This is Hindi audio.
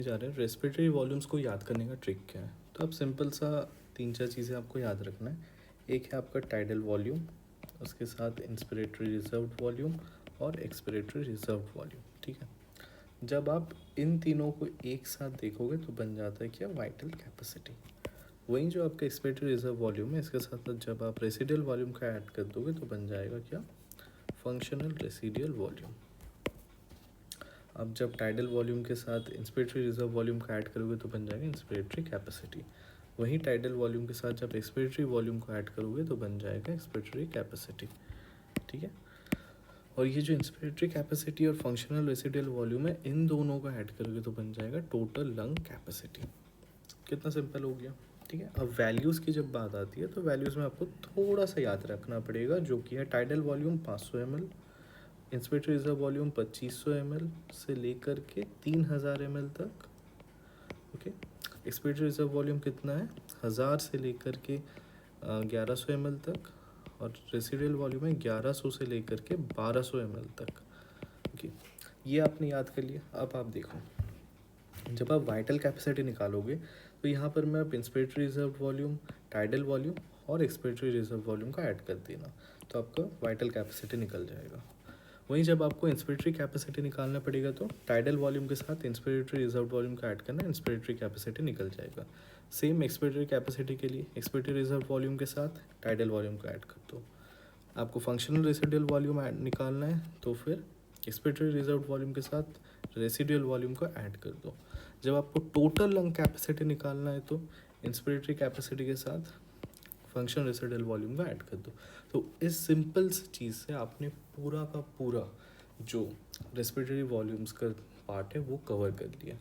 जा रहे हैं रेस्पिरेटरी वॉल्यूम्स को याद करने का ट्रिक क्या है। तो आप सिंपल सा 3-4 चीज़ें आपको याद रखना है। एक है आपका टाइडल वॉल्यूम, उसके साथ इंस्पिरेटरी रिजर्व्ड वॉल्यूम और एक्सपिरेटरी रिजर्व्ड वॉल्यूम। ठीक है, जब आप इन तीनों को एक साथ देखोगे तो बन जाता है क्या, वाइटल कैपेसिटी। वहीं जो आपका एक्सपिरेटरी रिजर्व वॉल्यूम है, इसके साथ साथ जब आप रेसिडियल वॉल्यूम का ऐड कर दोगे तो बन जाएगा क्या, फंक्शनल रेसिडियल वॉल्यूम। अब जब टाइडल वॉल्यूम के साथ इंस्पिरेटरी रिजर्व वॉल्यूम का ऐड करोगे तो बन जाएगा इंस्पिरेटरी कैपेसिटी। वहीं टाइडल वॉल्यूम के साथ जब एक्सपिरेटरी वॉल्यूम को ऐड करोगे तो बन जाएगा एक्सपिरेटरी कैपेसिटी। ठीक है, और ये जो इंस्पिरेटरी कैपेसिटी और फंक्शनल रेसिडियल वॉल्यूम है, इन दोनों को ऐड करोगे तो बन जाएगा टोटल लंग कैपेसिटी। कितना सिंपल हो गया। ठीक है, अब वैल्यूज़ की जब बात आती है तो वैल्यूज़ में आपको थोड़ा सा याद रखना पड़ेगा, जो कि है tidal volume 500 ml, inspiratory reserve volume 2500 ml से लेकर के 3000 ml तक। ओके, एक्सपिरेटरी रिजर्व वॉल्यूम कितना है, 1000 से लेकर के 1100 ml तक, और रेसिडियल वॉल्यूम है 1100 से लेकर के 1200 ml तक। ओके, ये आपने याद कर लिया। अब आप देखो, जब आप वाइटल कैपेसिटी निकालोगे तो यहाँ पर मैं आप inspiratory reserve volume, tidal volume और एक्सपिरेटरी रिजर्व वॉल्यूम का ऐड कर देना, तो आपका वाइटल कैपेसिटी निकल जाएगा। वहीं जब आपको इंस्पिरेटरी कैपेसिटी निकालना पड़ेगा तो टाइडल वॉल्यूम के साथ इंस्पिरेटरी रिजर्व वॉल्यूम का ऐड करना, इंस्पिरेटरी कैपेसिटी निकल जाएगा। सेम एक्सपिरेटरी कैपेसिटी के लिए एक्सपिरेटरी रिजर्व वॉल्यूम के साथ टाइडल वॉल्यूम का ऐड कर दो। आपको फंक्शनल रेसिडुअल वॉल्यूम निकालना है तो फिर एक्सपिरेटरी रिजर्व वॉल्यूम के साथ रेसिडुअल वॉल्यूम को ऐड कर दो। जब आपको टोटल लंग कैपेसिटी निकालना है तो इंस्पिरेटरी कैपेसिटी के साथ फंक्शन रेसिडुअल वॉल्यूम का ऐड कर दो। तो इस सिंपल सी चीज़ से आपने पूरा का पूरा जो रेस्पिरेटरी वॉल्यूम्स का पार्ट है वो कवर कर लिया।